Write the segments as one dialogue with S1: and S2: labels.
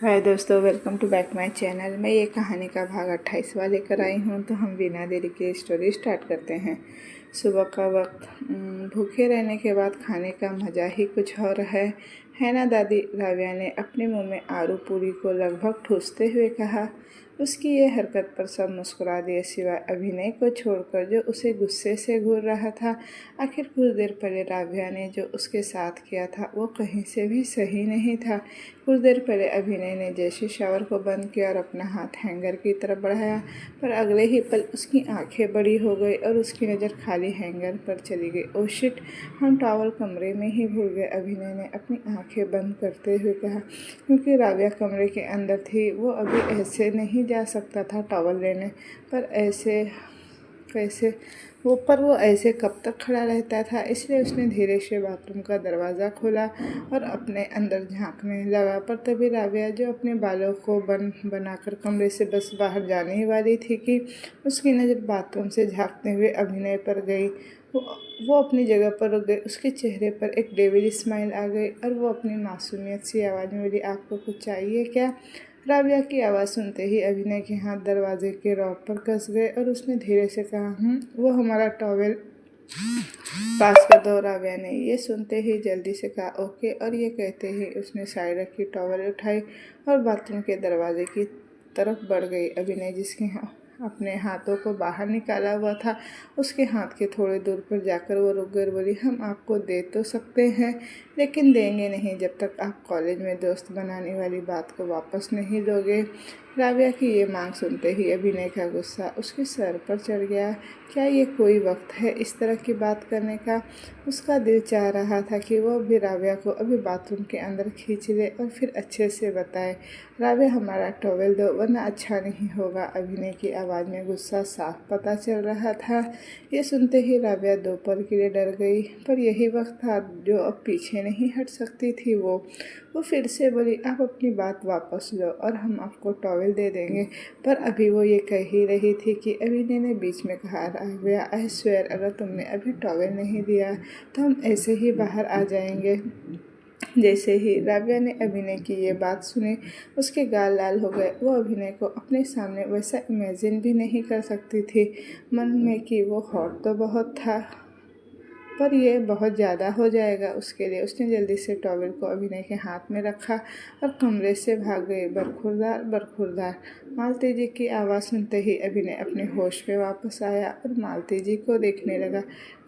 S1: हाय दोस्तों, welcome to back my channel. मैं ये कहानी का भाग 28वां लेकर आई हूँ। तो हम बिना देरी के स्टोरी स्टार्ट करते हैं। सुबह का वक्त, भूखे रहने के बाद खाने का मज़ा ही कुछ और है ना दादी? राव्या ने अपने मुंह में आलू पूरी को लगभग ठूसते हुए कहा। उसकी ये हरकत पर सब मुस्कुरा दिए, सिवाय अभिनय को छोड़कर, जो उसे गुस्से से घूर रहा था। आखिर कुछ देर पहले राव्या ने जो उसके साथ किया था वो कहीं से भी सही नहीं था। कुछ देर पहले अभिनय ने जैसे शावर को बंद किया और अपना हाथ हैंगर की तरफ बढ़ाया, पर अगले ही पल उसकी आंखें बड़ी हो गई और उसकी नज़र खाली हैंगर पर चली गई। ओ शिट, हम टॉवल कमरे में ही भूल गए, अभिनय ने अपनी आंखें बंद करते हुए कहा। क्योंकि राव्या कमरे के अंदर थी, वो अभी ऐसे नहीं जा सकता था टॉवल लेने। पर ऐसे कैसे वो ऐसे कब तक खड़ा रहता था? इसलिए उसने धीरे से बाथरूम का दरवाज़ा खोला और अपने अंदर झांकने लगा। पर तभी राव्या, जो अपने बालों को बनाकर कमरे से बस बाहर जाने ही वाली थी कि उसकी नज़र बाथरूम से झांकते हुए अभिनय पर गई। वो अपनी जगह पर रुक गई। उसके चेहरे पर एक डेविल स्माइल आ गई और वो अपनी मासूमियत सी आवाज़ में बोली, आपको कुछ चाहिए क्या? राव्या की आवाज़ सुनते ही अभिनय के हाथ दरवाजे के रॉक पर कस गए और उसने धीरे से कहा, वो हमारा टॉवेल पास कर दो। राव्या ने ये सुनते ही जल्दी से कहा, ओके। और ये कहते ही उसने साइड रखी टॉवेल उठाई और बाथरूम के दरवाजे की तरफ बढ़ गई। अभिनय, जिसके अपने हाथों को बाहर निकाला हुआ था, उसके हाथ के थोड़े दूर पर जाकर वो रुक गई। बोली, हम आपको दे तो सकते हैं, लेकिन देंगे नहीं जब तक आप कॉलेज में दोस्त बनाने वाली बात को वापस नहीं दोगे। राव्या की ये मांग सुनते ही अभिनय का गुस्सा उसके सर पर चढ़ गया। क्या ये कोई वक्त है इस तरह की बात करने का? उसका दिल चाह रहा था कि वो भी राव्या को अभी बाथरूम के अंदर खींच ले और फिर अच्छे से बताए, राव्या हमारा टॉवेल दो वरना अच्छा नहीं होगा। अभिनय की आवाज़ में गुस्सा साफ पता चल रहा था। ये सुनते ही राव्या दो पल के लिए डर गई, पर यही वक्त था जो अब पीछे नहीं हट सकती थी। वो फिर से बोली, आप अपनी बात वापस लो और हम आपको टॉवेल दे देंगे। पर अभी वो ये कह ही रही थी कि अभिनय ने बीच में कहा, राव्या आई स्वेयर, अगर तुमने अभी टॉवेल नहीं दिया तो हम ऐसे ही बाहर आ जाएंगे। जैसे ही राव्या ने अभिनय की ये बात सुनी, उसके गाल लाल हो गए। वो अभिनय को अपने सामने वैसा इमेजिन भी नहीं कर सकती थी मन में कि वो हॉट तो बहुत था, पर यह बहुत ज़्यादा हो जाएगा उसके लिए। उसने जल्दी से टॉवेल को अभिनय के हाथ में रखा और कमरे से भाग गई। बरखुरदार बरखुरदार। मालती जी की आवाज़ सुनते ही अभिनय अपने होश में वापस आया और मालती जी को देखने लगा।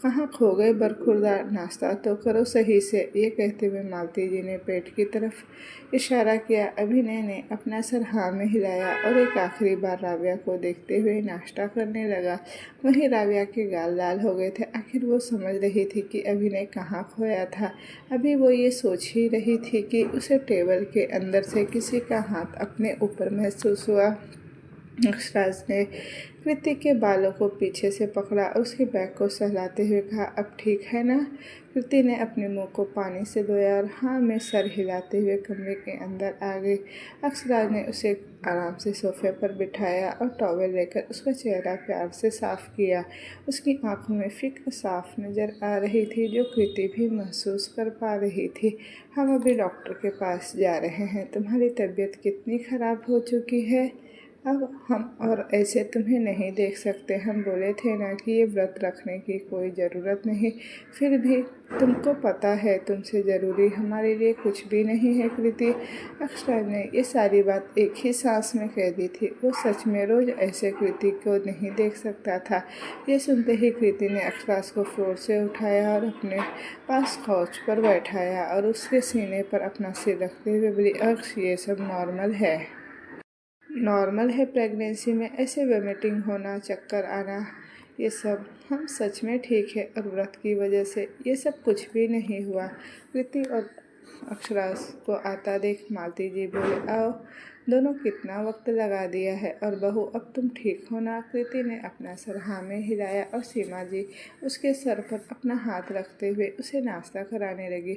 S1: कहाँ खो गए बरखुरदार? नाश्ता तो करो सही से। ये कहते हुए मालती जी ने पेट की तरफ इशारा किया। अभिनय ने अपना सर हाँ में हिलाया और एक आखिरी बार राव्या को देखते हुए नाश्ता करने लगा। वहीं राव्या के गाल लाल हो गए थे। आखिर वो समझ रही थी कि अभिनय कहाँ खोया था। अभी वो ये सोच ही रही थी कि उसे टेबल के अंदर से किसी का हाथ अपने ऊपर महसूस हुआ। अक्षराज ने कृति के बालों को पीछे से पकड़ा और उसके बैग को सहलाते हुए कहा, अब ठीक है ना? कृति ने अपने मुंह को पानी से धोया और हाँ में सर हिलाते हुए कमरे के अंदर आ गई। अक्षराज ने उसे आराम से सोफे पर बिठाया और टॉवेल लेकर उसका चेहरा प्यार से साफ किया। उसकी आंखों में फिक्र साफ नजर आ रही थी, जो कृति भी महसूस कर पा रही थी। हम अभी डॉक्टर के पास जा रहे हैं, तुम्हारी तबीयत कितनी खराब हो चुकी है अब हम और ऐसे तुम्हें नहीं देख सकते। हम बोले थे ना कि ये व्रत रखने की कोई ज़रूरत नहीं, फिर भी तुमको पता है तुमसे ज़रूरी हमारे लिए कुछ भी नहीं है। कृति, अक्षरा ने ये सारी बात एक ही सांस में कह दी थी। वो सच में रोज़ ऐसे कृति को नहीं देख सकता था। ये सुनते ही कृति ने अक्षराज को फ्लोर से उठाया और अपने पास काउच पर बैठाया और उसके सीने पर अपना सिर रखते हुए बोली, अक्ष ये सब नॉर्मल है प्रेगनेंसी में ऐसे वोमिटिंग होना, चक्कर आना, ये सब हम सच में ठीक है और व्रत की वजह से ये सब कुछ भी नहीं हुआ। कृति और अक्षराज को आता देख मालती जी बोले, आओ दोनों कितना वक्त लगा दिया है और बहू अब तुम ठीक हो ना? कृति ने अपना सर हाँ में हिलाया और सीमा जी उसके सर पर अपना हाथ रखते हुए उसे नाश्ता कराने लगी।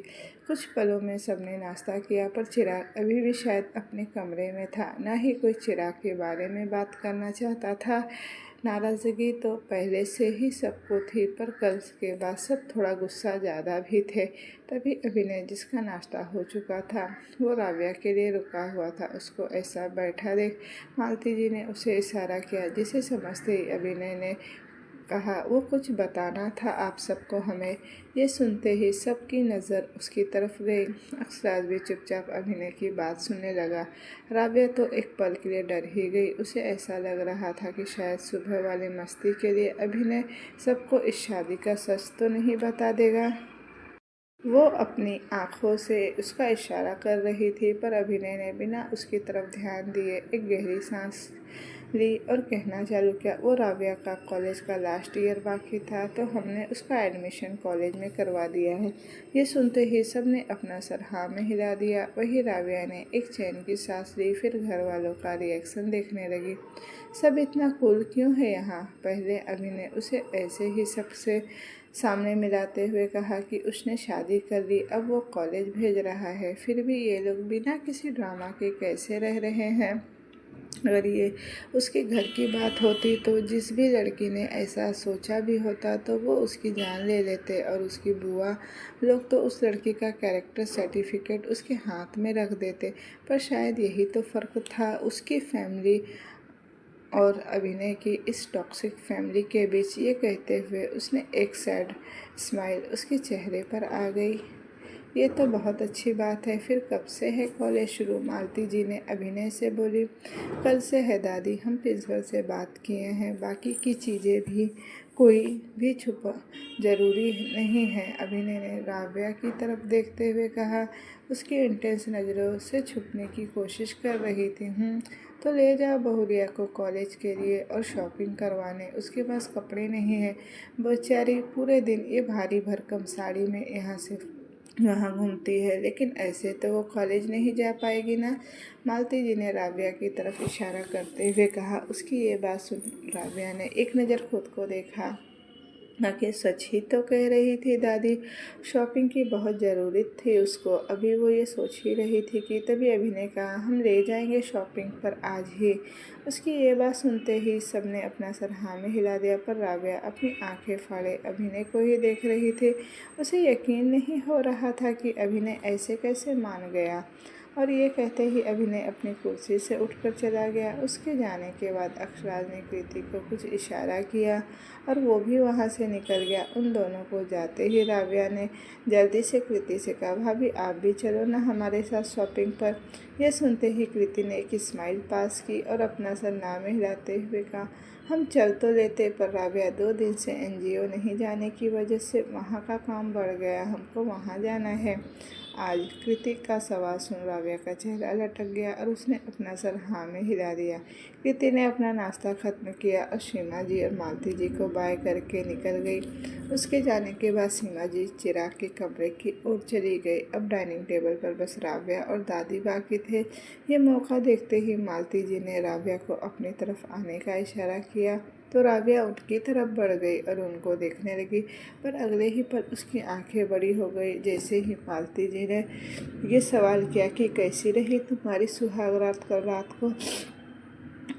S1: कुछ पलों में सबने नाश्ता किया, पर चिराग अभी भी शायद अपने कमरे में था। ना ही कोई चिराग के बारे में बात करना चाहता था, नाराज़गी तो पहले से ही सबको थी, पर कल के बाद सब थोड़ा गुस्सा ज़्यादा भी थे। तभी अभिनय, जिसका नाश्ता हो चुका था, वो राव्या के लिए रुका हुआ था। उसको ऐसा बैठा देख मालती जी ने उसे इशारा किया, जिसे समझते ही अभिनय ने कहा, वो कुछ बताना था आप सबको हमें। ये सुनते ही सबकी नज़र उसकी तरफ गई। अक्षराज भी चुपचाप अभिनय की बात सुनने लगा। राबिया तो एक पल के लिए डर ही गई। उसे ऐसा लग रहा था कि शायद सुबह वाली मस्ती के लिए अभिनय सबको इस शादी का सच तो नहीं बता देगा। वो अपनी आँखों से उसका इशारा कर रही थी, पर अभिनय ने बिना उसकी तरफ ध्यान दिए एक गहरी सांस ली और कहना चालू किया, वो राबिया का कॉलेज का लास्ट ईयर बाकी था, तो हमने उसका एडमिशन कॉलेज में करवा दिया है। ये सुनते ही सबने अपना सर हाँ में हिला दिया। वही राबिया ने एक चैन की सांस ली, फिर घर वालों का रिएक्शन देखने लगी। सब इतना कूल क्यों है यहाँ? पहले अभिनय उसे ऐसे ही सबसे सामने मिलाते हुए कहा कि उसने शादी कर ली, अब वो कॉलेज भेज रहा है, फिर भी ये लोग बिना किसी ड्रामा के कैसे रह रहे हैं? अगर ये उसके घर की बात होती तो जिस भी लड़की ने ऐसा सोचा भी होता तो वो उसकी जान ले लेते, और उसकी बुआ लोग तो उस लड़की का कैरेक्टर सर्टिफिकेट उसके हाथ में रख देते। पर शायद यही तो फ़र्क था उसकी फैमिली और अभिनय की इस टॉक्सिक फैमिली के बीच। ये कहते हुए उसने एक सैड स्माइल उसके चेहरे पर आ गई। ये तो बहुत अच्छी बात है, फिर कब से है कॉलेज शुरू? मालती जी ने अभिनय से बोली। कल से है दादी, हम प्रिंसिपल से बात किए हैं, बाकी की चीज़ें भी कोई भी छुपा ज़रूरी नहीं है। अभिनय ने राबिया की तरफ देखते हुए कहा। उसकी इंटेंस नज़रों से छुपने की कोशिश कर रही थी। तो ले जाओ बहुरिया को कॉलेज के लिए और शॉपिंग करवाने। उसके पास कपड़े नहीं हैं, बेचारी पूरे दिन ये भारी भरकम साड़ी में यहाँ से वहाँ घूमती है, लेकिन ऐसे तो वो कॉलेज नहीं जा पाएगी ना। मालती जी ने राबिया की तरफ इशारा करते हुए कहा। उसकी ये बात सुन राबिया ने एक नज़र खुद को देखा। आखिर सच ही तो कह रही थी दादी, शॉपिंग की बहुत ज़रूरत थी उसको। अभी वो ये सोच ही रही थी कि तभी अभिनय कहा, हम ले जाएंगे शॉपिंग पर आज ही। उसकी ये बात सुनते ही सबने अपना सर हाँ में हिला दिया, पर राबिया अपनी आंखें फाड़े अभिनय को ही देख रही थी। उसे यकीन नहीं हो रहा था कि अभिनय ऐसे कैसे मान गया। और ये कहते ही अभिनय अपनी कुर्सी से उठकर चला गया। उसके जाने के बाद अक्षराज ने कृति को कुछ इशारा किया और वो भी वहाँ से निकल गया। उन दोनों को जाते ही राबिया ने जल्दी से कृति से कहा, भाभी आप भी चलो ना हमारे साथ शॉपिंग पर। यह सुनते ही कृति ने एक स्माइल पास की और अपना सर ना में हिलाते हुए कहा, हम चल तो लेते, पर राबिया 2 दिन से एनजीओ नहीं जाने की वजह से वहाँ का काम बढ़ गया, हमको वहाँ जाना है आज। कृति का सवाल सुन राबिया का चेहरा लटक गया और उसने अपना सर हाँ में हिला दिया। कृति ने अपना नाश्ता ख़त्म किया और सीमा जी और मालती जी को बाय करके निकल गई। उसके जाने के बाद सीमा जी चिराग के कमरे की ओर चली गई। अब डाइनिंग टेबल पर बस राबिया और दादी बाकी थे। ये मौका देखते ही मालती जी ने राबिया को अपनी तरफ आने का इशारा किया, तो राबिया उनकी तरफ बढ़ गई और उनको देखने लगी, पर अगले ही पल उसकी आंखें बड़ी हो गई जैसे ही मालती जी ने ये सवाल किया कि कैसी रही तुम्हारी सुहागरात कल रात को।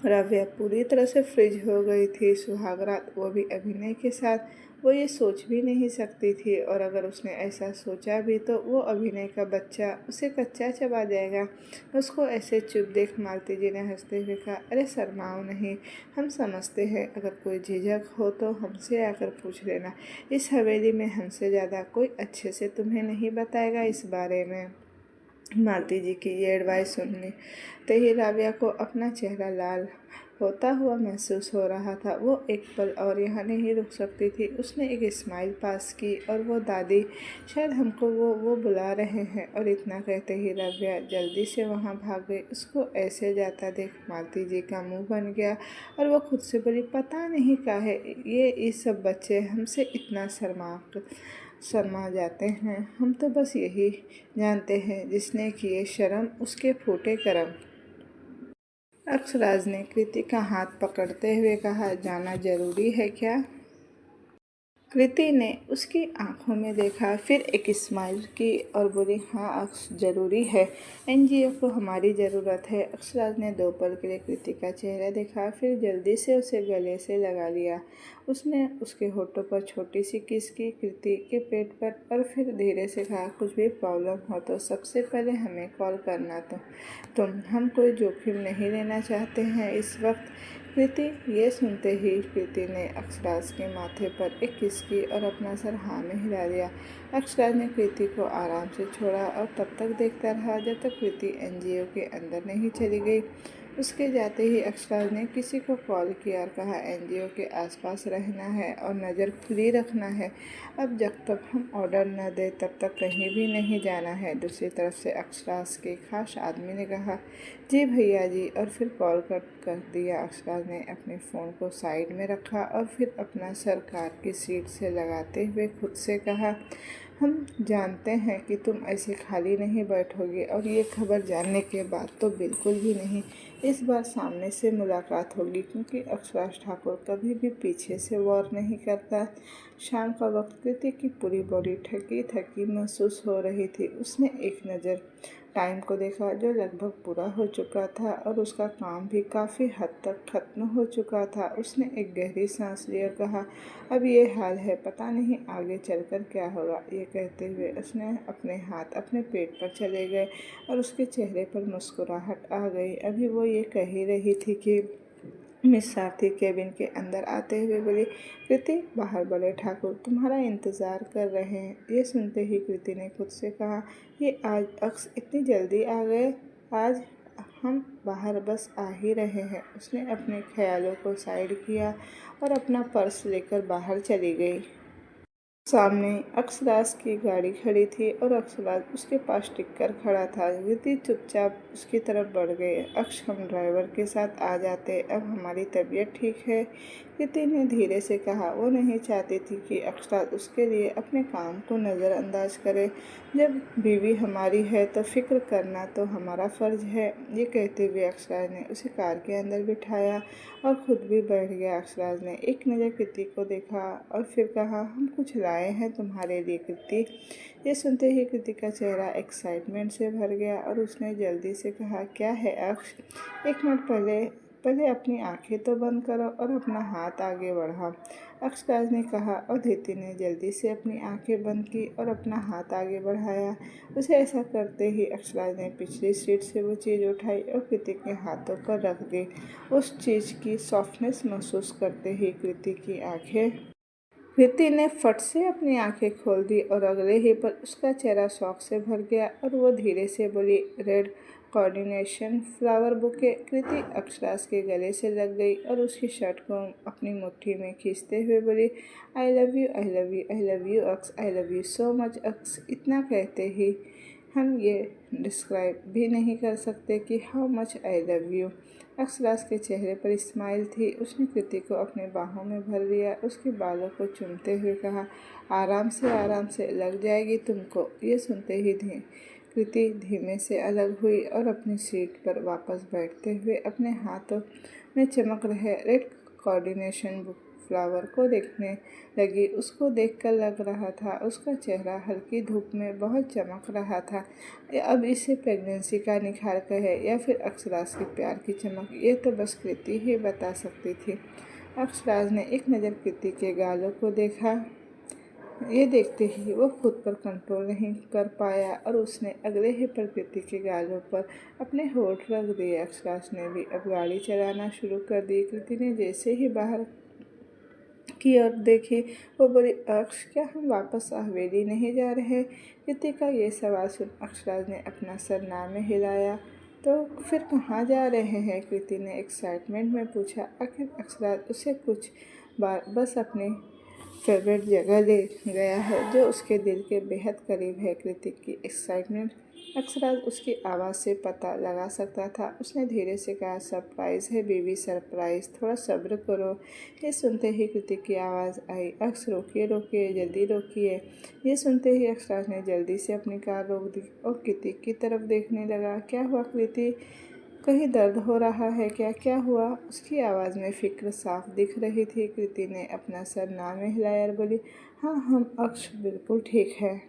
S1: राबिया पूरी तरह से फ्रीज हो गई थी। सुहागरात, वो भी अभिनय के साथ, वो ये सोच भी नहीं सकती थी, और अगर उसने ऐसा सोचा भी तो वो अभिनय का बच्चा उसे कच्चा चबा जाएगा। उसको ऐसे चुप देख मालती जी ने हंसते हुए कहा, अरे शर्माओ नहीं, हम समझते हैं, अगर कोई झिझक हो तो हमसे आकर पूछ लेना। इस हवेली में हमसे ज़्यादा कोई अच्छे से तुम्हें नहीं बताएगा इस बारे में। मालती जी की ये एडवाइस सुनने ते ही राबिया को अपना चेहरा लाल होता हुआ महसूस हो रहा था। वो एक पल और यहाँ नहीं रुक सकती थी। उसने एक स्माइल पास की और वो दादी, शायद हमको वो बुला रहे हैं। और इतना कहते ही राबिया जल्दी से वहाँ भाग गई। उसको ऐसे जाता देख मालती जी का मुंह बन गया और वो खुद से बोली, पता नहीं काहे ये सब बच्चे हमसे इतना शर्मा जाते हैं। हम तो बस यही जानते हैं, जिसने किए शर्म उसके फूटे करम। अक्षराज ने कृति का हाथ पकड़ते हुए कहा, जाना जरूरी है क्या? कृति ने उसकी आंखों में देखा, फिर एक स्माइल की और बोली, हाँ अक्स, ज़रूरी है। एनजीओ को हमारी ज़रूरत है। अक्षराज ने 2 पल के लिए कृति का चेहरा देखा, फिर जल्दी से उसे गले से लगा लिया। उसने उसके होठों पर छोटी सी किस की, कृति के पेट पर, और फिर धीरे से कहा, कुछ भी प्रॉब्लम हो तो सबसे पहले हमें कॉल करना। हम कोई जोखिम नहीं लेना चाहते हैं इस वक्त। कृति, ये सुनते ही कृति ने अक्षराज के माथे पर एक किस की और अपना सर हाँ में हिला दिया। अक्षराज ने कृति को आराम से छोड़ा और तब तक देखता रहा जब तक कृति एनजीओ के अंदर नहीं चली गई। उसके जाते ही अक्षराज ने किसी को कॉल किया और कहा, एनजीओ के आसपास रहना है और नज़र खुली रखना है। अब जब तक हम ऑर्डर न दें तब तक कहीं भी नहीं जाना है। दूसरी तरफ से अक्षराज के खास आदमी ने कहा, जी भैया जी, और फिर कॉल कट कर दिया। अक्षराज ने अपने फ़ोन को साइड में रखा और फिर अपना सर कार की सीट से लगाते हुए खुद से कहा, हम जानते हैं कि तुम ऐसे खाली नहीं बैठोगे, और ये खबर जानने के बाद तो बिल्कुल भी नहीं। इस बार सामने से मुलाकात होगी, क्योंकि अक्षराज ठाकुर कभी भी पीछे से वार नहीं करता। शाम का वक्त कृति की पूरी बॉडी थकी थकी महसूस हो रही थी। उसने एक नज़र टाइम को देखा जो लगभग पूरा हो चुका था और उसका काम भी काफ़ी हद तक खत्म हो चुका था। उसने एक गहरी सांस ली और कहा, अब ये हाल है, पता नहीं आगे चलकर क्या होगा। ये कहते हुए उसने अपने हाथ अपने पेट पर चले गए और उसके चेहरे पर मुस्कुराहट आ गई। अभी वो ये कह ही रही थी कि मिस सारथी केबिन के अंदर आते हुए बोली, कृति, बाहर बड़े ठाकुर तुम्हारा इंतज़ार कर रहे हैं। ये सुनते ही कृति ने खुद से कहा, ये आज अक्स इतनी जल्दी आ गए? आज हम बाहर बस आ ही रहे हैं। उसने अपने ख्यालों को साइड किया और अपना पर्स लेकर बाहर चली गई। सामने अक्षराज की गाड़ी खड़ी थी और अक्षराज उसके पास टिक कर खड़ा था। कृति चुपचाप उसकी तरफ बढ़ गई। अक्ष, हम ड्राइवर के साथ आ जाते, अब हमारी तबीयत ठीक है, कृति ने धीरे से कहा। वो नहीं चाहती थी कि अक्षराज उसके लिए अपने काम को नज़रअंदाज करे। जब बीवी हमारी है तो फिक्र करना तो हमारा फ़र्ज है। ये कहते हुए अक्षराज ने उसे कार के अंदर बिठाया और खुद भी बैठ गया। अक्षराज ने एक नज़र कृति को देखा और फिर कहा, हम कुछ लाए हैं तुम्हारे लिए कृति। ये सुनते ही कृति का चेहरा एक्साइटमेंट से भर गया और उसने जल्दी से कहा, क्या है अक्ष? एक मिनट पहले पहले अपनी आंखें तो बंद करो और अपना हाथ आगे बढ़ाओ, अक्षराज ने कहा। और धीति ने जल्दी से अपनी आंखें बंद की और अपना हाथ आगे बढ़ाया। उसे ऐसा करते ही अक्षराज ने पिछली सीट से वो चीज़ उठाई और कृति के हाथों पर रख दी। उस चीज़ की सॉफ्टनेस महसूस करते ही कृति ने फट से अपनी आंखें खोल दी और अगले ही पल उसका चेहरा शौक से भर गया और वो धीरे से बोली, रेड कोऑर्डिनेशन फ्लावर बुके। कृति अक्षराज के गले से लग गई और उसकी शर्ट को अपनी मुट्ठी में खींचते हुए बोली, I love you, I love you, I love you Aks, I love you so much Aks. इतना कहते ही हम ये डिस्क्राइब भी नहीं कर सकते कि how much I love you. Akshraj के चेहरे पर स्माइल थी। उसने कृति को अपने बाहों में भर लिया, उसके बालों को चूमते हुए कहा, आराम से लग जाएगी तुमको। ये सुनते ही कृति धीमे से अलग हुई और अपनी सीट पर वापस बैठते हुए अपने हाथों में चमक रहे रेड कोऑर्डिनेशन बुक फ्लावर को देखने लगी। उसको देखकर लग रहा था उसका चेहरा हल्की धूप में बहुत चमक रहा था। अब इसे प्रेगनेंसी का निखार कहे या फिर अक्षराज के प्यार की चमक, ये तो बस कृति ही बता सकती थी। अक्षराज ने एक नज़र कृति के गालों को देखा। ये देखते ही वो खुद पर कंट्रोल नहीं कर पाया और उसने अगले ही पल कृति के गालों पर अपने होठ रख दिए। अक्षराज ने भी अब गाड़ी चलाना शुरू कर दी। कृति ने जैसे ही बाहर की ओर देखी, वो बोली, अक्ष, क्या हम वापस हवेली नहीं जा रहे? कृति का ये सवाल सुन अक्षराज ने अपना सर ना में हिलाया। तो फिर कहाँ जा रहे हैं? कृति ने एक्साइटमेंट में पूछा। आखिर अक्षराज उसे कुछ बार बस अपनी फेवरेट जगह ले गया है जो उसके दिल के बेहद करीब है। कृति की एक्साइटमेंट अक्षराज उसकी आवाज़ से पता लगा सकता था। उसने धीरे से कहा, सरप्राइज़ है बेबी, सरप्राइज़, थोड़ा सब्र करो। ये सुनते ही कृति की आवाज़ आई, अक्ष, रोकिए रोकिए, जल्दी रोकिए। ये सुनते ही अक्षराज ने जल्दी से अपनी कार रोक दी और कृति की तरफ देखने लगा। क्या हुआ कृति? कहीं दर्द हो रहा है क्या? क्या हुआ? उसकी आवाज़ में फ़िक्र साफ दिख रही थी। कृति ने अपना सर ना में हिलाया और बोली, हाँ हम अक्ष बिल्कुल ठीक है।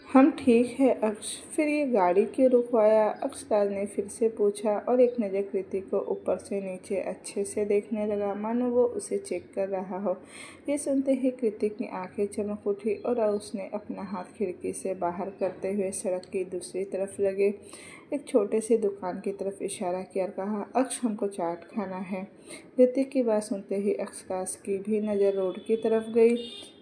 S1: हम ठीक है अक्ष। फिर ये गाड़ी क्यों रुकवाया? अक्षराज ने फिर से पूछा और एक नज़र कृति को ऊपर से नीचे अच्छे से देखने लगा, मानो वो उसे चेक कर रहा हो। ये सुनते ही कृति की आंखें चमक उठी और उसने अपना हाथ खिड़की से बाहर करते हुए सड़क की दूसरी तरफ लगे एक छोटे से दुकान की तरफ इशारा किया और कहा, अक्ष हमको चाट खाना है। धृति की बात सुनते ही अक्षराज की भी नज़र रोड की तरफ गई।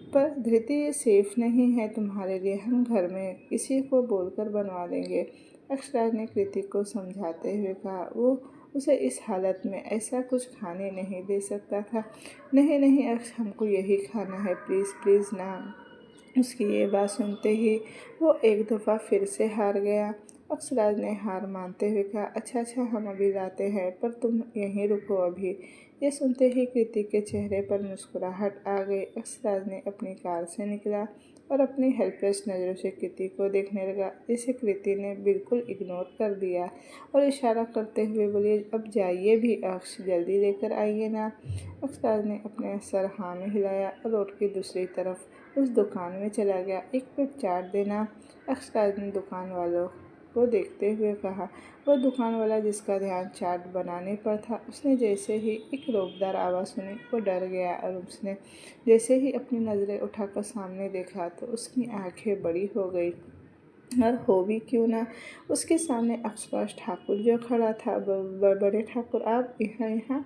S1: पर धृति ये सेफ नहीं है तुम्हारे लिए, हम घर में किसी को बोलकर बनवा देंगे। अक्षराज ने कृति को समझाते हुए कहा। वो उसे इस हालत में ऐसा कुछ खाने नहीं दे सकता था। नहीं नहीं अक्ष, हमको यही खाना है, प्लीज़ प्लीज़ ना। उसकी ये बात सुनते ही वो एक दफ़ा फिर से हार गया। अक्षराज ने हार मानते हुए कहा, अच्छा अच्छा हम अभी लाते हैं, पर तुम यहीं रुको अभी। ये सुनते ही कृति के चेहरे पर मुस्कुराहट आ गई। अक्षराज ने अपनी कार से निकला और अपनी हेल्पलेस नज़रों से कृति को देखने लगा, जिसे कृति ने बिल्कुल इग्नोर कर दिया और इशारा करते हुए बोली, अब जाइए भी अक्ष, जल्दी लेकर आइए ना। अक्षराज ने अपने सर हाँ में हिलाया और रोड की दूसरी तरफ उस दुकान में चला गया। एक प्लेट चाट देना। अक्षराज ने दुकान वालों को देखते हुए कहा। वह दुकान वाला जिसका ध्यान चाट बनाने पर था, उसने जैसे ही एक रोबदार आवाज़ सुनी वो डर गया और उसने जैसे ही अपनी नज़रें उठाकर सामने देखा तो उसकी आंखें बड़ी हो गई। और हो भी क्यों ना, उसके सामने अक्षराज ठाकुर जो खड़ा था। बड़े ठाकुर आप यहाँ?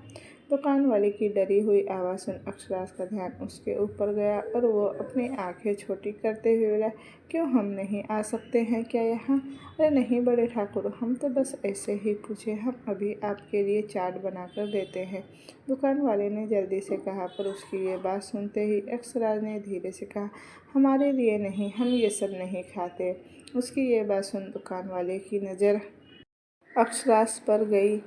S1: दुकान वाले की डरी हुई आवाज़ सुन अक्षराज का ध्यान उसके ऊपर गया और वो अपनी आंखें छोटी करते हुए बोला, क्यों हम नहीं आ सकते हैं क्या यहाँ? अरे नहीं बड़े ठाकुर, हम तो बस ऐसे ही पूछे, हम अभी आपके लिए चाट बना कर देते हैं, दुकान वाले ने जल्दी से कहा। पर उसकी ये बात सुनते ही अक्षराज ने धीरे से कहा, हमारे लिए नहीं, हम ये सब नहीं खाते। उसकी ये बात सुन दुकान वाले की नज़र अक्षराज पर गई।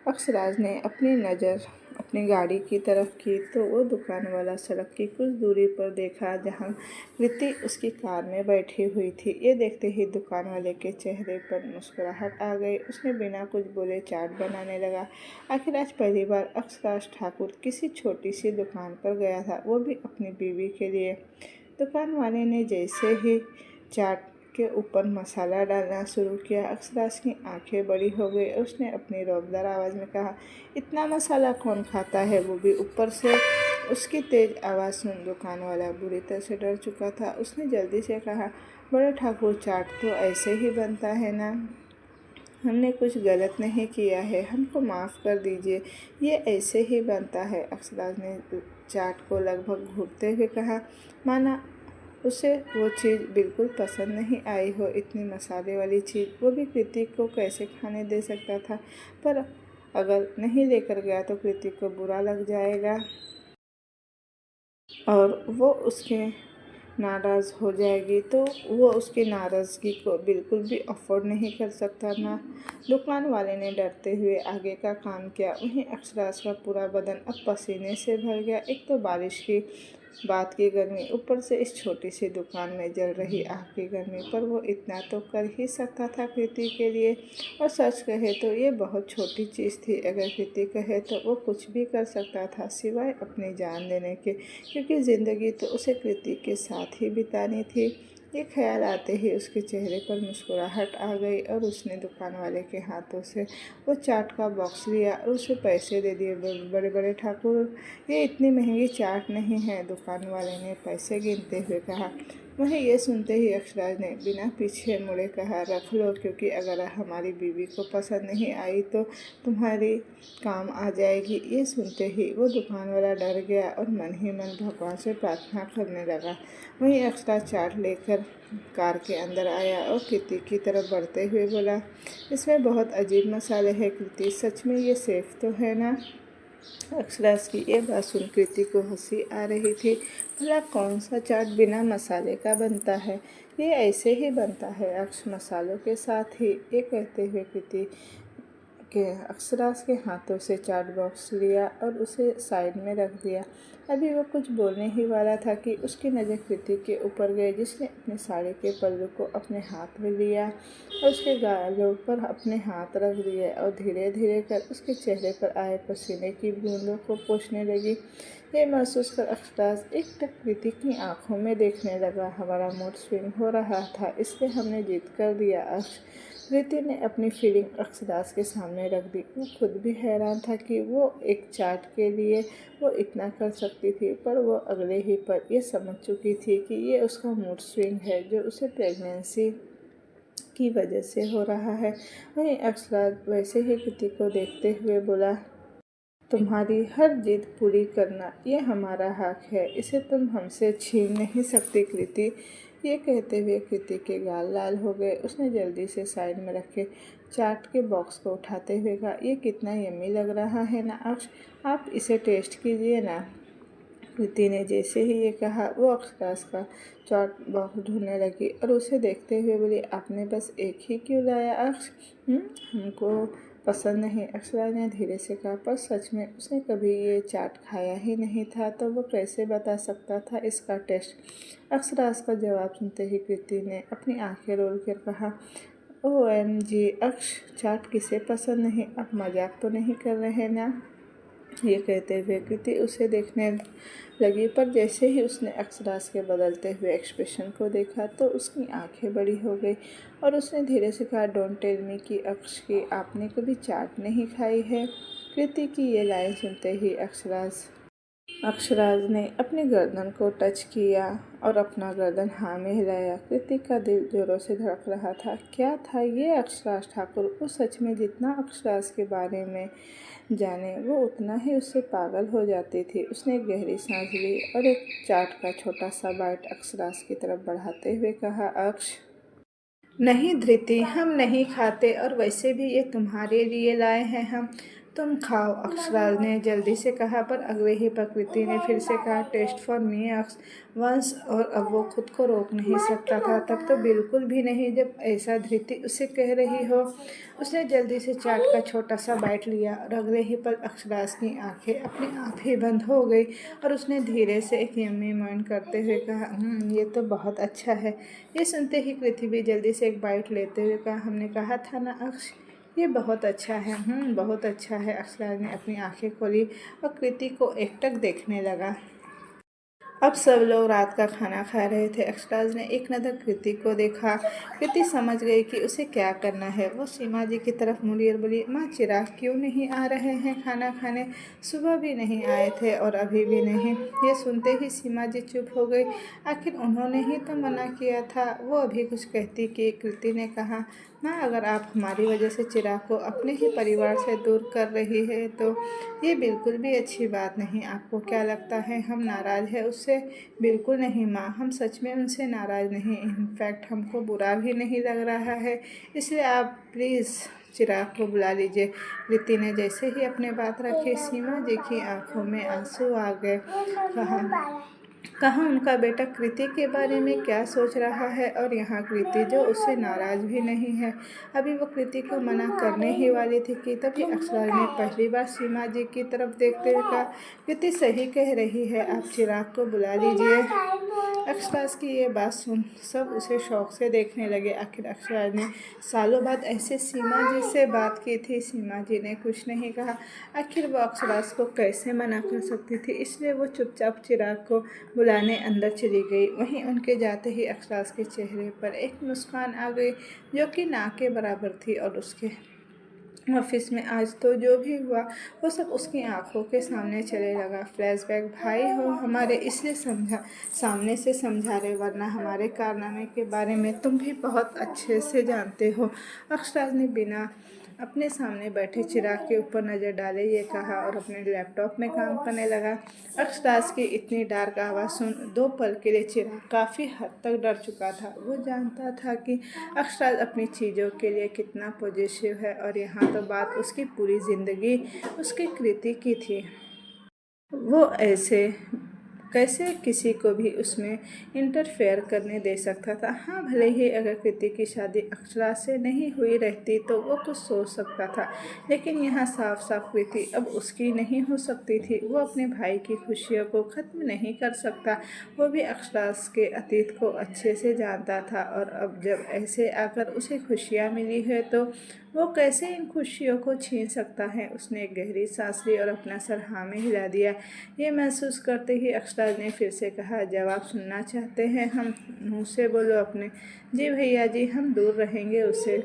S1: अक्षराज ने अपनी नज़र अपनी गाड़ी की तरफ की तो वो दुकान वाला सड़क की कुछ दूरी पर देखा, जहाँ कृति उसकी कार में बैठी हुई थी। ये देखते ही दुकान वाले के चेहरे पर मुस्कुराहट आ गई। उसने बिना कुछ बोले चाट बनाने लगा। आखिर आज पहली बार अक्षराज ठाकुर किसी छोटी सी दुकान पर गया था, वो भी अपनी बीवी के लिए। दुकान वाले ने जैसे ही चाट के ऊपर मसाला डालना शुरू किया, अक्षराज की आंखें बड़ी हो गई और उसने अपनी रौबदार आवाज़ में कहा, इतना मसाला कौन खाता है, वो भी ऊपर से। उसकी तेज़ आवाज़ सुन दुकान वाला बुरी तरह से डर चुका था। उसने जल्दी से कहा, बड़े ठाकुर चाट तो ऐसे ही बनता है ना, हमने कुछ गलत नहीं किया है, हमको माफ़ कर दीजिए, ये ऐसे ही बनता है। अक्षराज ने चाट को लगभग घूरते हुए कहा, माना उसे वो चीज़ बिल्कुल पसंद नहीं आई हो, इतनी मसाले वाली चीज़ वो भी कृति को कैसे खाने दे सकता था। पर अगर नहीं लेकर गया तो कृति को बुरा लग जाएगा और वो उसके नाराज़ हो जाएगी, तो वो उसकी नाराज़गी को बिल्कुल भी अफोर्ड नहीं कर सकता ना। दुकान वाले ने डरते हुए आगे का काम किया। वहीं अक्षराज का पूरा बदन अब पसीने से भर गया। एक तो बारिश की बात की गर्मी, ऊपर से इस छोटी सी दुकान में जल रही आग की गर्मी, पर वो इतना तो कर ही सकता था कृति के लिए। और सच कहे तो ये बहुत छोटी चीज़ थी। अगर कृति कहे तो वो कुछ भी कर सकता था सिवाय अपनी जान देने के, क्योंकि ज़िंदगी तो उसे कृति के साथ ही बितानी थी। ये ख्याल आते ही उसके चेहरे पर मुस्कुराहट आ गई और उसने दुकान वाले के हाथों से वो चाट का बॉक्स लिया और उसे पैसे दे दिए। बड़े बड़े ठाकुर, ये इतनी महंगी चाट नहीं है, दुकान वाले ने पैसे गिनते हुए कहा। वहीं ये सुनते ही अक्षराज ने बिना पीछे मुड़े कहा, रख लो, क्योंकि अगर हमारी बीवी को पसंद नहीं आई तो तुम्हारी काम आ जाएगी। ये सुनते ही वो दुकान वाला डर गया और मन ही मन भगवान से प्रार्थना करने लगा। वहीं अक्षराज चाट लेकर कार के अंदर आया और कृति की तरफ बढ़ते हुए बोला, इसमें बहुत अजीब मसाले हैं कृति, सच में ये सेफ तो है ना? अक्षराज की ये बात सुन कृति को हंसी आ रही थी। भला कौन सा चाट बिना मसाले का बनता है? ये ऐसे ही बनता है अक्ष, मसालों के साथ ही। ये कहते हुए कृति के अक्षराज के हाथों से चाट बॉक्स लिया और उसे साइड में रख दिया। अभी वो कुछ बोलने ही वाला था कि उसकी नज़र कृति के ऊपर गई, जिसने अपनी साड़ी के पल्लू को अपने हाथ में लिया और उसके गालों पर अपने हाथ रख दिए और धीरे धीरे कर उसके चेहरे पर आए पसीने की बूंदों को पोंछने लगी। ये महसूस कर अक्षराज एकटक कृति की आंखों में देखने लगा। हमारा मूड स्विंग हो रहा था, इसलिए हमने जीत कर दिया अक्ष। कृति ने अपनी फीलिंग अक्षराज के सामने रख दी। वो खुद भी हैरान था कि वो एक चाट के लिए वो इतना कर सकती थी, पर वो अगले ही पल ये समझ चुकी थी कि ये उसका मूड स्विंग है जो उसे प्रेगनेंसी की वजह से हो रहा है। वहीं अक्षराज वैसे ही कृति को देखते हुए बोला, तुम्हारी हर जिद पूरी करना ये हमारा हक है, इसे तुम हमसे छीन नहीं सकती कृति। ये कहते हुए कृति के गाल लाल हो गए। उसने जल्दी से साइड में रखे चाट के बॉक्स को उठाते हुए कहा, ये कितना यम्मी लग रहा है ना अक्ष, आप इसे टेस्ट कीजिए ना। कृति ने जैसे ही ये कहा वो अक्षराज का चाट बॉक्स ढूंढने लगी और उसे देखते हुए बोली, आपने बस एक ही क्यों लाया अक्ष? हमको पसंद नहीं, अक्षराज ने धीरे से कहा। पर सच में उसने कभी ये चाट खाया ही नहीं था, तो वो कैसे बता सकता था इसका टेस्ट। अक्षराज का जवाब सुनते ही कृति ने अपनी आंखें रोल कर कहा, OMG अक्ष, चाट किसे पसंद नहीं? आप मजाक तो नहीं कर रहे ना? ये कहते हुए कृति उसे देखने लगी, पर जैसे ही उसने अक्षराज के बदलते हुए एक्सप्रेशन को देखा तो उसकी आंखें बड़ी हो गई और उसने धीरे से कहा, डोंट टेल मी कि अक्ष की आपने कभी चाट नहीं खाई है। कृति की ये लाइन सुनते ही अक्षराज ने अपनी गर्दन को टच किया और अपना गर्दन हाँ में हिलाया। कृति का दिल जोरों से धड़क रहा था। क्या था ये अक्षराज ठाकुर? वो सच में जितना अक्षराज के बारे में जाने वो उतना ही उससे पागल हो जाती थी। उसने गहरी सांस ली और एक चाट का छोटा सा बाइट अक्षराज की तरफ बढ़ाते हुए कहा, अक्ष नहीं धृति, हम नहीं खाते और वैसे भी ये तुम्हारे लिए लाए हैं हम, तुम खाओ। अक्षराज ने जल्दी से कहा, पर अगले ही प्रकृति ने फिर से कहा, टेस्ट फॉर मी अक्ष वंस। और अब वो खुद को रोक नहीं सकता था। तब तो बिल्कुल भी नहीं, जब ऐसा धृति उसे कह रही हो। उसने जल्दी से चाट का छोटा सा बाइट लिया और अगले ही पल अक्षराज की आंखें अपने आप ही बंद हो गई और उसने धीरे से एक यम्मी मोइन करते हुए कहा, ये तो बहुत अच्छा है। ये सुनते ही कृति भी जल्दी से एक बाइट लेते हुए कहा, हमने कहा था ना अक्ष, ये बहुत अच्छा है। बहुत अच्छा है। अक्षराज ने अपनी आंखें खोली और कृति को एकटक देखने लगा। अब सब लोग रात का खाना खा रहे थे। अक्षराज ने एक नज़र कृति को देखा। कृति समझ गई कि उसे क्या करना है। वो सीमा जी की तरफ मुड़ी और बोली, माँ चिराग क्यों नहीं आ रहे हैं खाना खाने? सुबह भी नहीं आए थे और अभी भी नहीं। ये सुनते ही सीमा जी चुप हो गई। आखिर उन्होंने ही तो मना किया था। वो अभी कुछ कहती कि कृति ने कहा, माँ अगर आप हमारी वजह से चिराग को अपने ही परिवार से दूर कर रही है तो ये बिल्कुल भी अच्छी बात नहीं। आपको क्या लगता है हम नाराज़ है उससे? बिल्कुल नहीं माँ, हम सच में उनसे नाराज़ नहीं। इनफैक्ट हमको बुरा भी नहीं लग रहा है। इसलिए आप प्लीज़ चिराग को बुला लीजिए। कृति ने जैसे ही अपने बात रखी, सीमा जी की आंखों में आंसू आ गए। कहाँ उनका बेटा कृति के बारे में क्या सोच रहा है, और यहाँ कृति जो उससे नाराज़ भी नहीं है। अभी वो कृति को मना करने ही वाली थी कि तभी अक्षराज ने पहली बार सीमा जी की तरफ देखते हुए कहा, कृति सही कह रही है, आप चिराग को बुला लीजिए। अक्षराज की ये बात सुन सब उसे शौक से देखने लगे। आखिर अक्षराज ने सालों बाद ऐसे सीमा जी से बात की थी। सीमा जी ने कुछ नहीं कहा। आखिर वो अक्षराज को कैसे मना कर सकती थी? इसलिए वो चुपचाप चिराग को बुलाने अंदर चली गई। वहीं उनके जाते ही अक्षराज के चेहरे पर एक मुस्कान आ गई जो कि ना के बराबर थी और उसके ऑफिस में आज तो जो भी हुआ वो सब उसकी आंखों के सामने चले लगा। फ्लैशबैक, भाई हो हमारे इसलिए सामने से समझा रहे, वरना हमारे कारनामे के बारे में तुम भी बहुत अच्छे से जानते हो। अक्षराज ने बिना अपने सामने बैठे चिराग के ऊपर नज़र डाले ये कहा और अपने लैपटॉप में काम करने लगा। अक्षराज की इतनी डार्क आवाज़ सुन 2 पल के लिए चिराग काफ़ी हद तक डर चुका था। वो जानता था कि अक्षराज अपनी चीज़ों के लिए कितना पॉजिटिव है और यहाँ तो बात उसकी पूरी ज़िंदगी उसकी कृति की थी। वो ऐसे कैसे किसी को भी उसमें इंटरफेयर करने दे सकता था। हाँ, भले ही अगर कृति की शादी अक्षरा से नहीं हुई रहती तो वो कुछ सोच सकता था, लेकिन यहाँ साफ साफ कृति अब उसकी नहीं हो सकती थी। वो अपने भाई की खुशियों को ख़त्म नहीं कर सकता। वो भी अक्षरा के अतीत को अच्छे से जानता था, और अब जब ऐसे आकर उसे खुशियाँ मिली है तो वो कैसे इन खुशियों को छीन सकता है। उसने एक गहरी सांस ली और अपना सर हाँ में हिला दिया। ये महसूस करते ही अक्षरा ने फिर से कहा, जवाब सुनना चाहते हैं हम? मुँह से बोलो अपने। जी भैया जी, हम दूर रहेंगे उससे।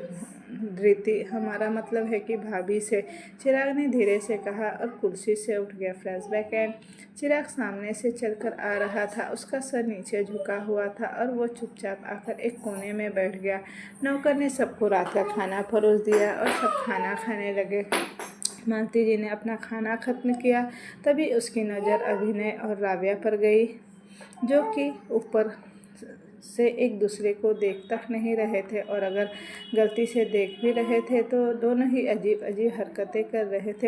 S1: धृति, हमारा मतलब है कि भाभी से, चिराग ने धीरे से कहा और कुर्सी से उठ गया। फ्लैशबैक एंड चिराग सामने से चलकर आ रहा था। उसका सर नीचे झुका हुआ था और वो चुपचाप आकर एक कोने में बैठ गया। नौकर ने सबको रात का खाना परोस दिया और सब खाना खाने लगे। मालती जी ने अपना खाना खत्म किया, तभी उसकी नज़र अभिनय और राव्या पर गई, जो कि ऊपर से एक दूसरे को देख तक नहीं रहे थे, और अगर गलती से देख भी रहे थे तो दोनों ही अजीब अजीब हरकतें कर रहे थे।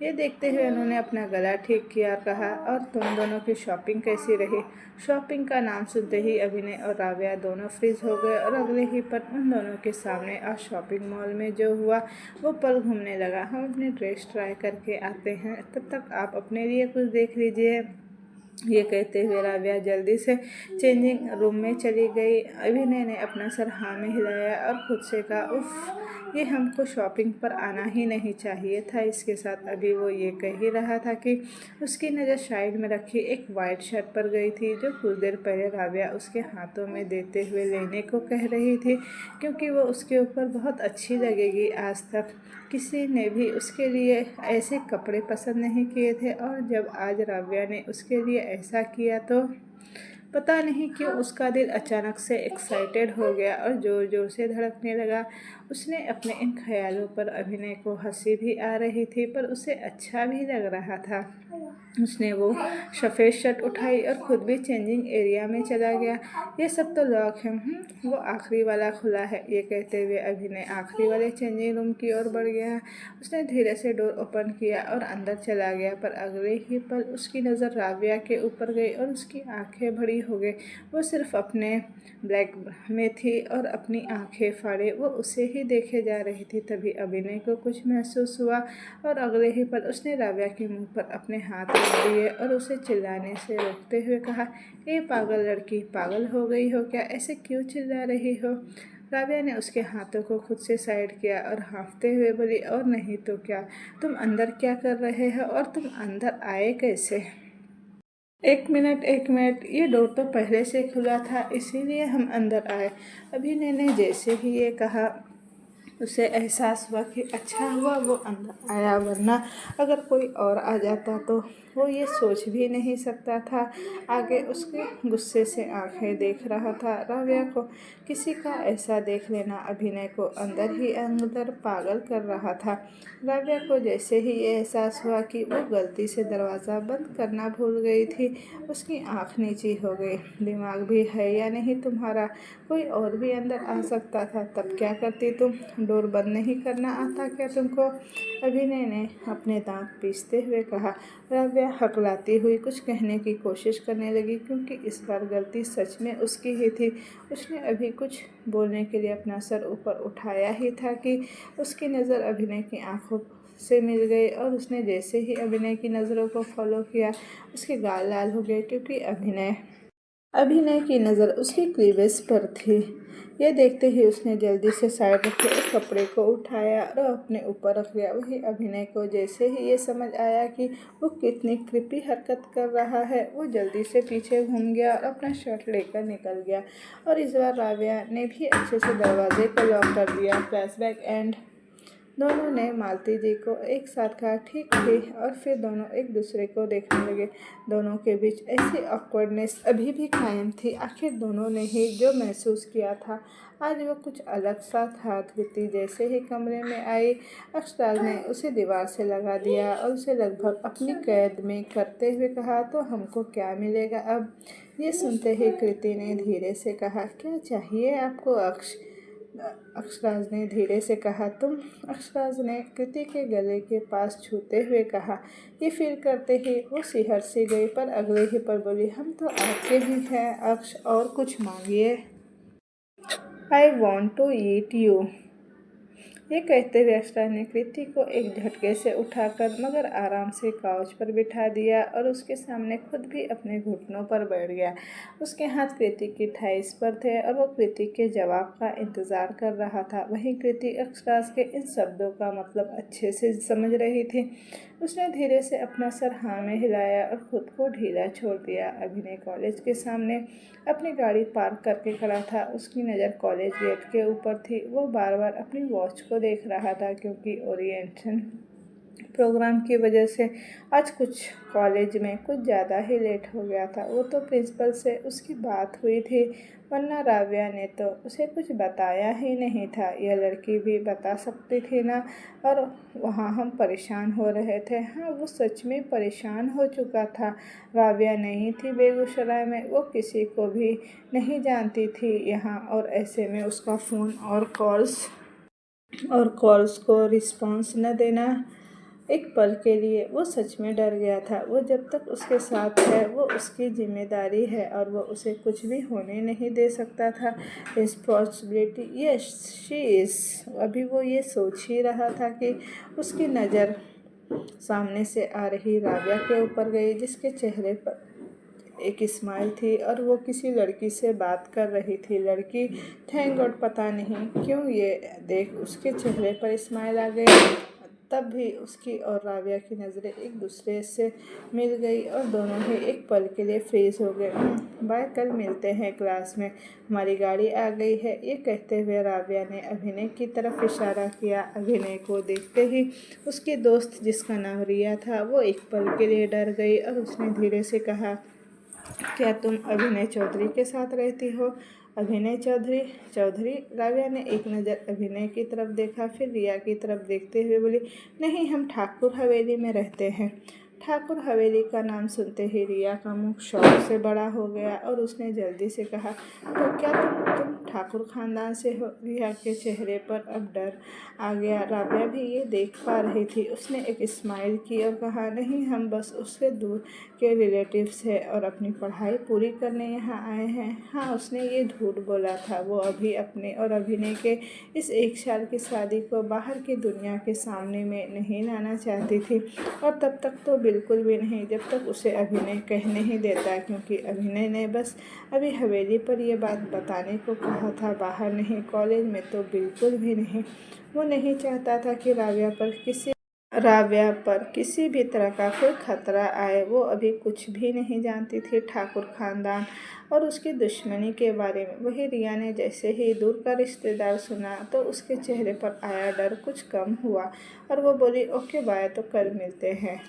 S1: ये देखते हुए उन्होंने अपना गला ठीक किया, कहा, और तुम दोनों की शॉपिंग कैसी रही? शॉपिंग का नाम सुनते ही अभिनय और राव्या दोनों फ्रीज हो गए, और अगले ही पल उन दोनों के सामने आज शॉपिंग मॉल में जो हुआ वो पल घूमने लगा। हम अपनी ड्रेस ट्राई करके आते हैं, तब तक आप अपने लिए कुछ देख लीजिए। ये कहते हुए राव्या जल्दी से चेंजिंग रूम में चली गई। अभिनय ने अपना सर हाँ में हिलाया और खुद से कहा, उफ, ये हमको शॉपिंग पर आना ही नहीं चाहिए था। इसके साथ अभी वो ये कह ही रहा था कि उसकी नज़र साइड में रखी एक वाइट शर्ट पर गई थी, जो कुछ देर पहले राव्या उसके हाथों में देते हुए लेने को कह रही थी, क्योंकि वो उसके ऊपर बहुत अच्छी लगेगी। आज तक किसी ने भी उसके लिए ऐसे कपड़े पसंद नहीं किए थे, और जब आज राव्या ने उसके लिए ऐसा किया तो पता नहीं क्यों उसका दिल अचानक से एक्साइटेड हो गया और ज़ोर ज़ोर से धड़कने लगा। उसने अपने इन ख्यालों पर अभिनय को हंसी भी आ रही थी, पर उसे अच्छा भी लग रहा था। उसने वो सफ़ेद शर्ट उठाई और खुद भी चेंजिंग एरिया में चला गया। ये सब तो लॉक है, वो आखिरी वाला खुला है। ये कहते हुए अभिनय आखिरी वाले चेंजिंग रूम की ओर बढ़ गया। उसने धीरे से डोर ओपन किया और अंदर चला गया, पर अगले ही पल उसकी नज़र राव्या के ऊपर गई और उसकी आंखें बड़ी हो गई। वो सिर्फ अपने ब्लैक में थी और अपनी आंखें फाड़े वो उसे ही देखे जा रही थी। तभी अभिनय को कुछ महसूस हुआ और अगले ही पल उसने राव्या के मुंह पर अपने हाथ रख दिए और उसे चिल्लाने से रोकते हुए कहा, ए पागल लड़की, पागल हो गई हो क्या? ऐसे क्यों चिल्ला रही हो? राव्या ने उसके हाथों को खुद से साइड किया और हाँफते हुए बोली, और नहीं तो क्या, तुम अंदर क्या कर रहे हो और तुम अंदर आए कैसे? एक मिनट, ये डोर तो पहले से खुला था, इसीलिए हम अंदर आए। अभिनय ने जैसे ही ये कहा, उसे एहसास हुआ कि अच्छा हुआ वो अंदर आया, वरना अगर कोई और आ जाता तो वो ये सोच भी नहीं सकता था। आगे उसके गुस्से से आंखें देख रहा था। राव्या को किसी का ऐसा देख लेना अभिनय को अंदर ही अंदर पागल कर रहा था। राव्या को जैसे ही ये एहसास हुआ कि वो गलती से दरवाज़ा बंद करना भूल गई थी, उसकी आँख नीची हो गई। दिमाग भी है या नहीं तुम्हारा? कोई और भी अंदर आ सकता था, तब क्या करती तुम? डोर बंद नहीं करना आता क्या तुमको? अभिनय ने अपने दांत पीसते हुए कहा। राव्या हकलाती हुई कुछ कहने की कोशिश करने लगी, क्योंकि इस बार गलती सच में उसकी ही थी। उसने अभी कुछ बोलने के लिए अपना सर ऊपर उठाया ही था कि उसकी नज़र अभिनय की आंखों से मिल गई, और उसने जैसे ही अभिनय की नज़रों को फॉलो किया, उसके गाल लाल हो गए, क्योंकि अभिनय की नज़र उसकी क्लीवेज पर थी। ये देखते ही उसने जल्दी से साइड रखे उस कपड़े को उठाया और अपने ऊपर रख लिया। वही अभिनय को जैसे ही ये समझ आया कि वो कितनी क्रिपी हरकत कर रहा है, वो जल्दी से पीछे घूम गया और अपना शर्ट लेकर निकल गया। और इस बार राव्या ने भी अच्छे से दरवाजे को लॉक कर दिया। फ्लैशबैक एंड दोनों ने मालती जी को एक साथ कहा, ठीक थी, और फिर दोनों एक दूसरे को देखने लगे। दोनों के बीच ऐसी ऑकवर्डनेस अभी भी कायम थी। आखिर दोनों ने ही जो महसूस किया था, आज वो कुछ अलग सा था। धृति जैसे ही कमरे में आई, अक्षराज ने उसे दीवार से लगा दिया और उसे लगभग अपनी कैद में करते हुए कहा, तो हमको क्या मिलेगा अब? ये सुनते ही कृति ने धीरे से कहा, क्या चाहिए आपको अक्ष? अक्षराज ने धीरे से कहा। तुम? अक्षराज ने कृति के गले के पास छूते हुए कहा। ये फील करते ही वो सिहर सी गई, पर अगले ही पर बोली, हम तो आपके ही हैं अक्ष, और कुछ मांगिए। I want to eat you. ये कहते हुए अक्षराज ने कृति को एक झटके से उठाकर मगर आराम से काउच पर बिठा दिया और उसके सामने खुद भी अपने घुटनों पर बैठ गया। उसके हाथ कृति की थाइस पर थे और वो कृति के जवाब का इंतज़ार कर रहा था। वहीं कृति अक्षराज के इन शब्दों का मतलब अच्छे से समझ रही थी। उसने धीरे से अपना सर हाँ में हिलाया और खुद को ढीला छोड़ दिया। अभिनय कॉलेज के सामने अपनी गाड़ी पार्क करके खड़ा था। उसकी नज़र कॉलेज गेट के ऊपर थी। वो बार बार अपनी वॉच को देख रहा था क्योंकि ओरिएंटेशन प्रोग्राम की वजह से आज कुछ कॉलेज में कुछ ज़्यादा ही लेट हो गया था। वो तो प्रिंसिपल से उसकी बात हुई थी, वरना राव्या ने तो उसे कुछ बताया ही नहीं था। यह लड़की भी बता सकती थी ना। और वहाँ हम परेशान हो रहे थे। हाँ, वो सच में परेशान हो चुका था। राव्या नहीं थी बेगूसराय में, वो किसी को भी नहीं जानती थी यहाँ, और ऐसे में उसका फ़ोन और कॉल्स को रिस्पॉन्स न देना। एक पल के लिए वो सच में डर गया था। वो जब तक उसके साथ है वो उसकी जिम्मेदारी है और वो उसे कुछ भी होने नहीं दे सकता था। Responsibility, yes she is. अभी वो ये सोच ही रहा था कि उसकी नज़र सामने से आ रही राव्या के ऊपर गई, जिसके चेहरे पर एक स्माइल थी और वो किसी लड़की से बात कर रही थी। लड़की, थैंक गॉड, पता नहीं क्यों ये देख उसके चेहरे पर स्माइल आ गई। तब भी उसकी और राव्या की नज़रें एक दूसरे से मिल गई और दोनों ही एक पल के लिए फ्रीज हो गए। बाय, कल मिलते हैं क्लास में, हमारी गाड़ी आ गई है। ये कहते हुए राव्या ने अभिनय की तरफ इशारा किया। अभिनय को देखते ही उसकी दोस्त, जिसका नाम रिया था, वो एक पल के लिए डर गई और उसने धीरे से कहा, क्या तुम अभिनय चौधरी के साथ रहती हो? अभिनय चौधरी? राव्या ने एक नज़र अभिनय की तरफ देखा, फिर रिया की तरफ देखते हुए बोली, नहीं, हम ठाकुर हवेली में रहते हैं। ठाकुर हवेली का नाम सुनते ही रिया का मुंह शौक से बड़ा हो गया और उसने जल्दी से कहा, तो क्या तुम ठाकुर खानदान से हो? रिया के चेहरे पर अब डर आ गया। राव्या भी ये देख पा रही थी। उसने एक स्माइल की और कहा, नहीं, हम बस उससे दूर के रिलेटिव्स हैं और अपनी पढ़ाई पूरी करने यहाँ आए हैं। हाँ, उसने ये झूठ बोला था। वो अभी अपने और अभिनय के इस 1 साल की शादी को बाहर की दुनिया के सामने में नहीं लाना चाहती थी, और तब तक तो बिल्कुल भी नहीं जब तक उसे अभिनय कह नहीं देता, क्योंकि अभिनय ने बस अभी हवेली पर यह बात बताने को कहा था, बाहर नहीं, कॉलेज में तो बिल्कुल भी नहीं। वो नहीं चाहता था कि राव्या पर किसी भी तरह का कोई खतरा आए। वो अभी कुछ भी नहीं जानती थी ठाकुर खानदान और उसकी दुश्मनी के बारे में। वही रिया ने जैसे ही दूर का रिश्तेदार सुना तो उसके चेहरे पर आया डर कुछ कम हुआ और वो बोली, ओके बाय, तो कल मिलते हैं।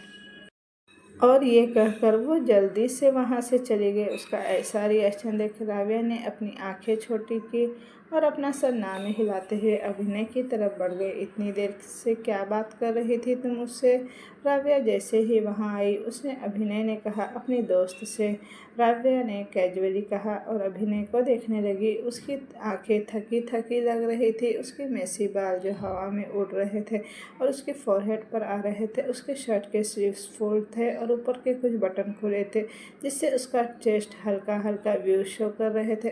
S1: और ये कहकर वो जल्दी से वहाँ से चली गई। उसका ऐसा रिएक्शन देख राव्या ने अपनी आंखें छोटी की और अपना सर ना में हिलाते हुए अभिनय की तरफ बढ़ गई। इतनी देर से क्या बात कर रही थी तुम उससे? राव्या जैसे ही वहाँ आई उसने अभिनय ने कहा अपनी दोस्त से। राव्या ने कैजुअली कहा और अभिनय को देखने लगी। उसकी आंखें थकी थकी लग रही थी। उसके मेसी बाल जो हवा में उड़ रहे थे और उसके फोरहेड पर आ रहे थे। उसके शर्ट के स्लीव्स फोल्ड थे और ऊपर के कुछ बटन खुले थे, जिससे उसका चेस्ट हल्का हल्का व्यू शो कर रहे थे।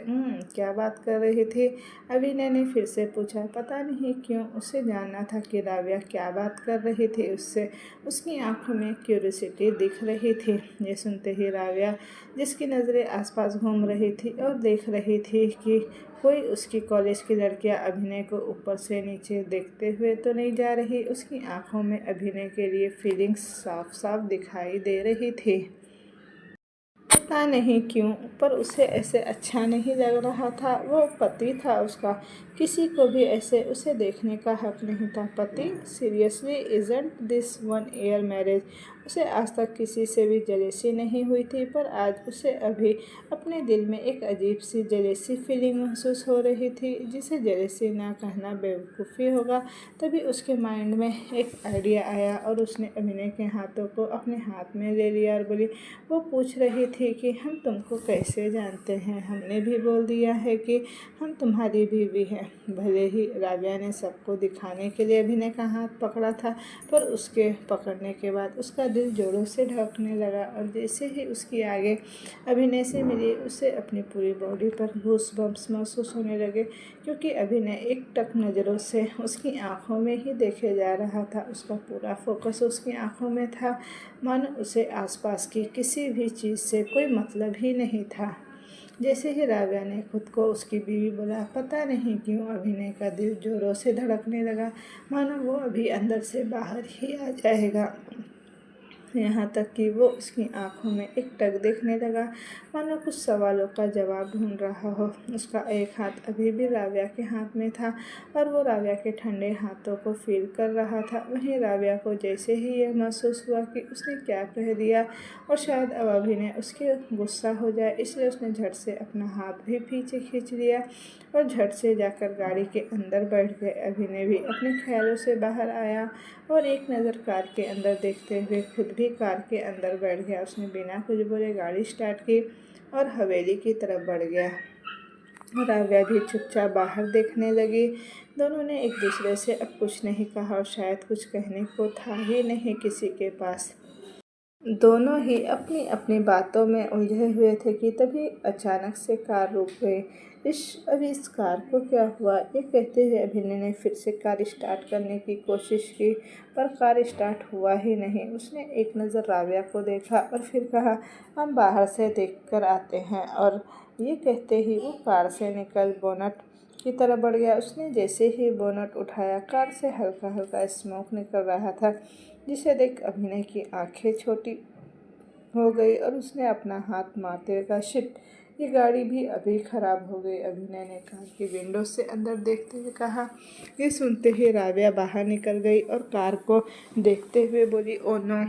S1: क्या बात कर रही थी? अभिनय ने फिर से पूछा। पता नहीं क्यों उसे जानना था कि राव्या क्या बात कर रही थी उससे। उसकी आंखों में क्यूरियोसिटी दिख रही थी। ये सुनते ही राव्या, जिसकी नज़रें आसपास घूम रही थी और देख रही थी कि कोई उसकी कॉलेज की लड़कियां अभिनय को ऊपर से नीचे देखते हुए तो नहीं जा रही, उसकी आंखों में अभिनय के लिए फीलिंग्स साफ साफ दिखाई दे रही थी। पता नहीं क्यों पर उसे ऐसे अच्छा नहीं लग रहा था। वो पति था उसका, किसी को भी ऐसे उसे देखने का हक नहीं था। पति? Seriously, isn't this 1 year marriage? उसे आज तक किसी से भी जेलेसी नहीं हुई थी, पर आज उसे अभी अपने दिल में एक अजीब सी जेलेसी फीलिंग महसूस हो रही थी, जिसे जेलेसी ना कहना बेवकूफ़ी होगा। तभी उसके माइंड में एक आइडिया आया और उसने अभिनय के हाथों को अपने हाथ में ले लिया और बोली। वो पूछ रही थी कि हम तुमको कैसे जानते हैं, हमने भी बोल दिया है कि हम तुम्हारी बीवी हैं। भले ही राबिया ने सबको दिखाने के लिए अभिनय का हाथ पकड़ा था, पर उसके पकड़ने के बाद उसका दिल जोरों से धड़कने लगा और जैसे ही उसकी आगे अभिनय से मिली, उसे अपनी पूरी बॉडी पर गूज़बम्प्स महसूस होने लगे, क्योंकि अभिनय एकटक नज़रों से उसकी आंखों में ही देखे जा रहा था। उसका पूरा फोकस उसकी आंखों में था, मानो उसे आसपास की किसी भी चीज़ से कोई मतलब ही नहीं था। जैसे ही राबिया ने खुद को उसकी बीवी बोला, पता नहीं क्यों अभिनय का दिल जोरों से धड़कने लगा, मानो वो अभी अंदर से बाहर ही आ जाएगा। यहाँ तक कि वो उसकी आंखों में एकटक देखने लगा, मानो कुछ सवालों का जवाब ढूंढ रहा हो। उसका एक हाथ अभी भी राबिया के हाथ में था और वो राबिया के ठंडे हाथों को फील कर रहा था। वहीं राबिया को जैसे ही यह महसूस हुआ कि उसने क्या कह दिया और शायद अब अभिनय उसके गुस्सा हो जाए, इसलिए उसने झट से अपना हाथ भी पीछे खींच लिया और झट से जाकर गाड़ी के अंदर बैठ गए। अभिनय भी अपने ख्यालों से बाहर आया और एक नज़र कार के अंदर देखते हुए खुद भी कार के अंदर बैठ गया। उसने बिना कुछ बोले गाड़ी स्टार्ट की और हवेली की तरफ बढ़ गया। राबिया भी चुपचाप बाहर देखने लगी। दोनों ने एक दूसरे से अब कुछ नहीं कहा और शायद कुछ कहने को था ही नहीं किसी के पास। दोनों ही अपनी अपनी बातों में उलझे हुए थे कि तभी अचानक से कार रुक गई। इस कार को क्या हुआ, ये कहते हुए अभिनय ने फिर से कार स्टार्ट करने की कोशिश की, पर कार स्टार्ट हुआ ही नहीं। उसने एक नज़र राबिया को देखा और फिर कहा, हम बाहर से देख कर आते हैं। और ये कहते ही वो कार से निकल बोनट की तरफ बढ़ गया। उसने जैसे ही बोनट उठाया, कार से हल्का हल्का स्मोक निकल रहा था, जिसे देख अभिनय की आंखें छोटी हो गई और उसने अपना हाथ मारते हुए कहा, शिट, ये गाड़ी भी अभी ख़राब हो गई। अभिनय ने कार की विंडो से अंदर देखते हुए कहा। ये सुनते ही राबिया बाहर निकल गई और कार को देखते हुए बोली, ओ नो,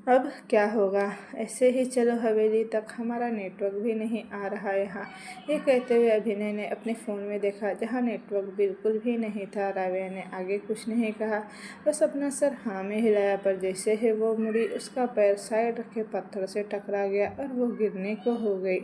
S1: अब क्या होगा। ऐसे ही चलो हवेली तक, हमारा नेटवर्क भी नहीं आ रहा यहाँ। ये कहते हुए अभिनय ने अपने फ़ोन में देखा, जहाँ नेटवर्क बिल्कुल भी नहीं था। राबिया ने आगे कुछ नहीं कहा, बस अपना सर हाँ में हिलाया, पर जैसे ही वो मुड़ी, उसका पैर साइड रखे पत्थर से टकरा गया और वो गिरने को हो गई।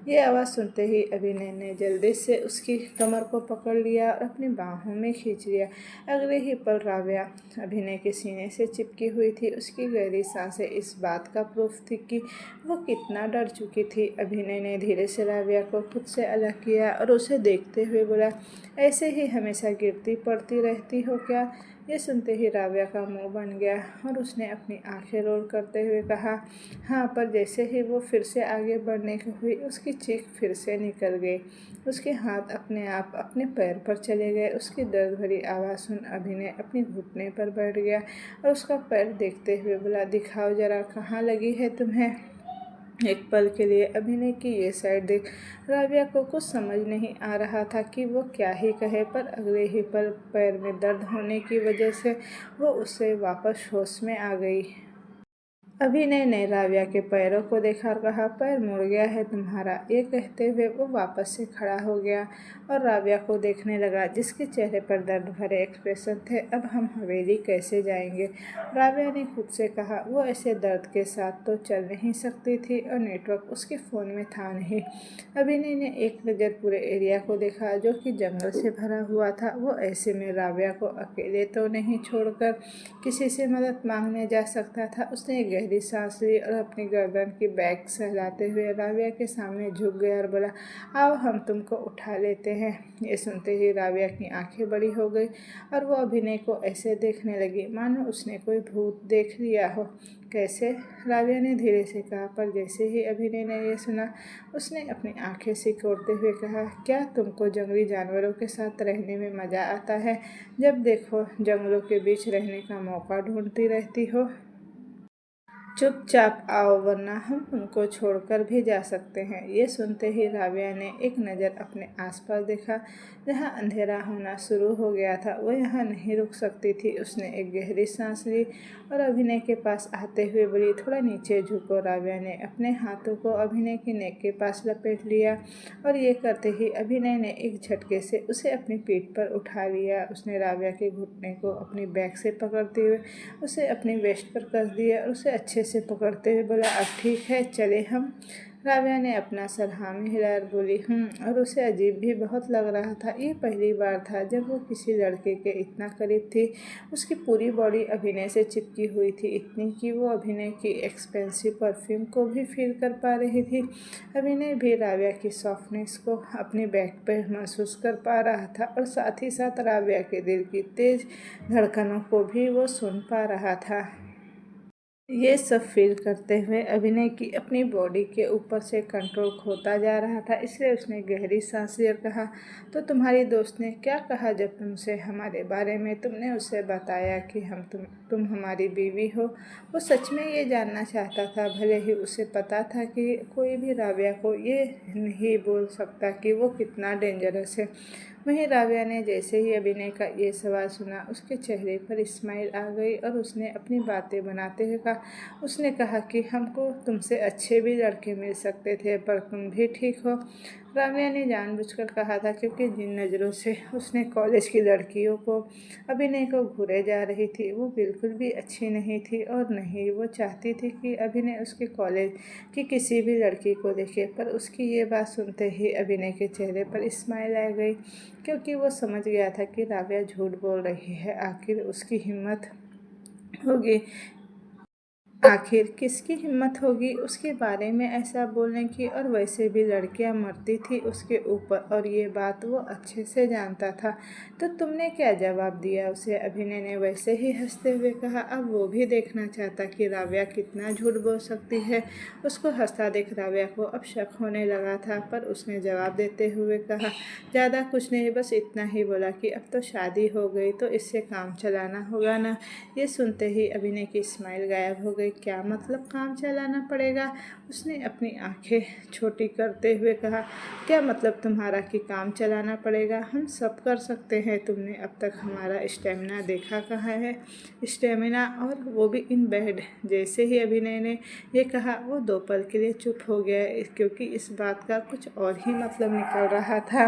S1: ये आवाज़ सुनते ही अभिनय ने जल्दी से उसकी कमर को पकड़ लिया और अपनी बाहों में खींच लिया। अगले ही पल राबिया अभिनय के सीने से चिपकी हुई थी। उसकी गहरी सांसें इस बात का प्रूफ थी कि वो कितना डर चुकी थी। अभिनय ने धीरे से राबिया को खुद से अलग किया और उसे देखते हुए बोला, ऐसे ही हमेशा गिरती पड़ती रहती हो क्या। ये सुनते ही राबिया का मुंह बन गया और उसने अपनी आंखें रोल करते हुए कहा, हाँ, पर जैसे ही वो फिर से आगे बढ़ने की हुई, उसकी चीख फिर से निकल गई। उसके हाथ अपने आप अपने पैर पर चले गए। उसकी दर्द भरी आवाज़ सुन अभिनय अपनी घुटने पर बैठ गया और उसका पैर देखते हुए बोला, दिखाओ जरा, कहाँ लगी है तुम्हें। एक पल के लिए अभिनय की ये साइड देख राबिया को कुछ समझ नहीं आ रहा था कि वो क्या ही कहे, पर अगले ही पल पैर में दर्द होने की वजह से वो उससे वापस होश में आ गई। अभिनय ने राबिया के पैरों को देखा और कहा, पैर मुड़ गया है तुम्हारा। ये कहते हुए वो वापस से खड़ा हो गया और राबिया को देखने लगा, जिसके चेहरे पर दर्द भरे एक्सप्रेशन थे। अब हम हवेली कैसे जाएंगे, राबिया ने खुद से कहा। वो ऐसे दर्द के साथ तो चल नहीं सकती थी और नेटवर्क उसके फ़ोन में था नहीं। अभिनय ने एक नज़र पूरे एरिया को देखा, जो कि जंगल से भरा हुआ था। वो ऐसे में राबिया को अकेले तो नहीं छोड़कर किसी से मदद मांगने जा सकता था। उसने गहरी सांस ली और अपनी गर्दन की बैग सहलाते हुए राबिया के सामने झुक गया और बोला, आओ हम तुमको उठा लेते हैं। ये सुनते ही राबिया की आंखें बड़ी हो गई और वो अभिनय को ऐसे देखने लगी मानो उसने कोई भूत देख लिया हो। कैसे, राबिया ने धीरे से कहा, पर जैसे ही अभिनय ने यह सुना, उसने अपनी आंखें सिकोड़ते हुए कहा, क्या तुमको जंगली जानवरों के साथ रहने में मज़ा आता है। जब देखो जंगलों के बीच रहने का मौका ढूंढती रहती हो। चुपचाप आओ, वरना हम तुमको छोड़कर भी जा सकते हैं। ये सुनते ही राबिया ने एक नज़र अपने आसपास देखा, जहाँ अंधेरा होना शुरू हो गया था। वो यहाँ नहीं रुक सकती थी। उसने एक गहरी सांस ली और अभिनय के पास आते हुए बोली, थोड़ा नीचे झुको। राबिया ने अपने हाथों को अभिनय की नेक के पास लपेट लिया और ये करते ही अभिनय ने एक झटके से उसे अपनी पीठ पर उठा लिया। उसने राबिया के घुटने को अपनी बैग से पकड़ते हुए उसे अपनी वेस्ट पर कस दिया और उसे अच्छे से पकड़ते हुए बोला, अब ठीक है, चले हम। राबिया ने अपना सर हाँ में हिलाया और बोली और उसे अजीब भी बहुत लग रहा था। ये पहली बार था जब वो किसी लड़के के इतना करीब थी। उसकी पूरी बॉडी अभिनय से चिपकी हुई थी, इतनी कि वो अभिनय की एक्सपेंसिव परफ्यूम को भी फील कर पा रही थी। अभिनय भी राबिया की सॉफ्टनेस को अपने बैक पर महसूस कर पा रहा था और साथ ही साथ राबिया के दिल की तेज धड़कनों को भी वो सुन पा रहा था। ये सब फील करते हुए अभिनय की अपनी बॉडी के ऊपर से कंट्रोल खोता जा रहा था, इसलिए उसने गहरी सांस लेकर कहा, तो तुम्हारी दोस्त ने क्या कहा जब तुमसे हमारे बारे में तुमने उसे बताया कि तुम हमारी बीवी हो? वो सच में ये जानना चाहता था, भले ही उसे पता था कि कोई भी राबिया को ये नहीं बोल सकता कि वो कितना डेंजरस है। वहीं राबिया ने जैसे ही अभिनय का ये सवाल सुना, उसके चेहरे पर स्माइल आ गई और उसने अपनी बातें बनाते हुए कहा, उसने कहा कि हमको तुमसे अच्छे भी लड़के मिल सकते थे, पर तुम भी ठीक हो। राबिया ने जानबूझकर कहा था, क्योंकि जिन नज़रों से उसने कॉलेज की लड़कियों को अभिनय को घूरे जा रही थी, वो बिल्कुल भी अच्छी नहीं थी और नहीं वो चाहती थी कि अभिनय उसके कॉलेज की किसी भी लड़की को देखे। पर उसकी ये बात सुनते ही अभिनय के चेहरे पर स्माइल आ गई, क्योंकि वो समझ गया था कि राबिया झूठ बोल रही है। होगी आखिर किसकी हिम्मत होगी उसके बारे में ऐसा बोलने की, और वैसे भी लड़कियां मरती थी उसके ऊपर, और ये बात वो अच्छे से जानता था। तो तुमने क्या जवाब दिया उसे? अभिनय ने वैसे ही हंसते हुए कहा। अब वो भी देखना चाहता कि राबिया कितना झूठ बोल सकती है। उसको हंसता देख राबिया को अब शक होने लगा था, पर उसने जवाब देते हुए कहा, ज़्यादा कुछ नहीं, बस इतना ही बोला कि अब तो शादी हो गई तो इससे काम चलाना होगा ना। ये सुनते ही अभिनय की स्माइल गायब हो गई। क्या मतलब काम चलाना पड़ेगा? उसने अपनी आंखें छोटी करते हुए कहा, क्या मतलब तुम्हारा कि काम चलाना पड़ेगा? हम सब कर सकते हैं। तुमने अब तक हमारा स्टेमिना देखा कहाँ है? स्टेमिना, और वो भी इन बेड। जैसे ही अभिनय ने ये कहा, वो दो पल के लिए चुप हो गया, क्योंकि इस बात का कुछ और ही मतलब निकल रहा था।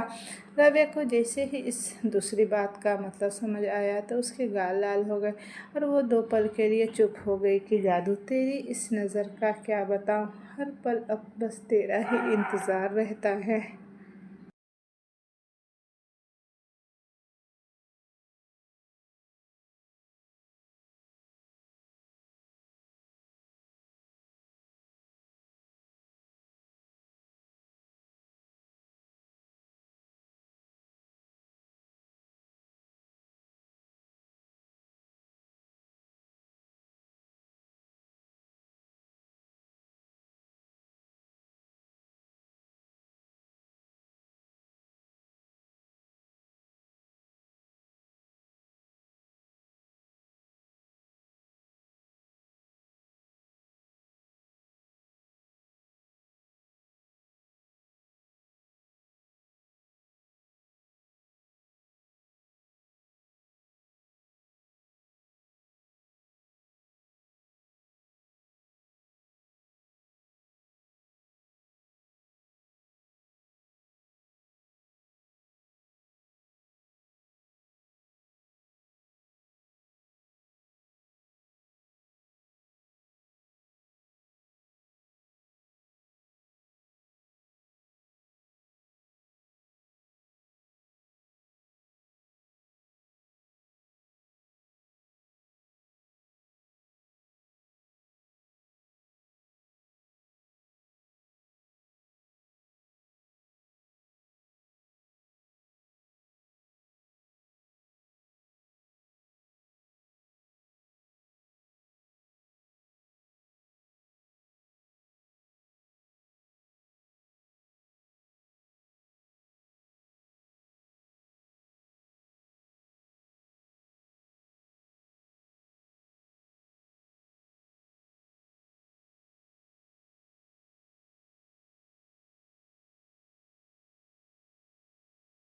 S1: राबिया को जैसे ही इस दूसरी बात का मतलब समझ आया तो उसके गाल लाल हो गए और वो दो पल के लिए चुप हो गई कि जादू तेरी इस नज़र का क्या बताऊं, हर पल अब बस तेरा ही इंतज़ार रहता है।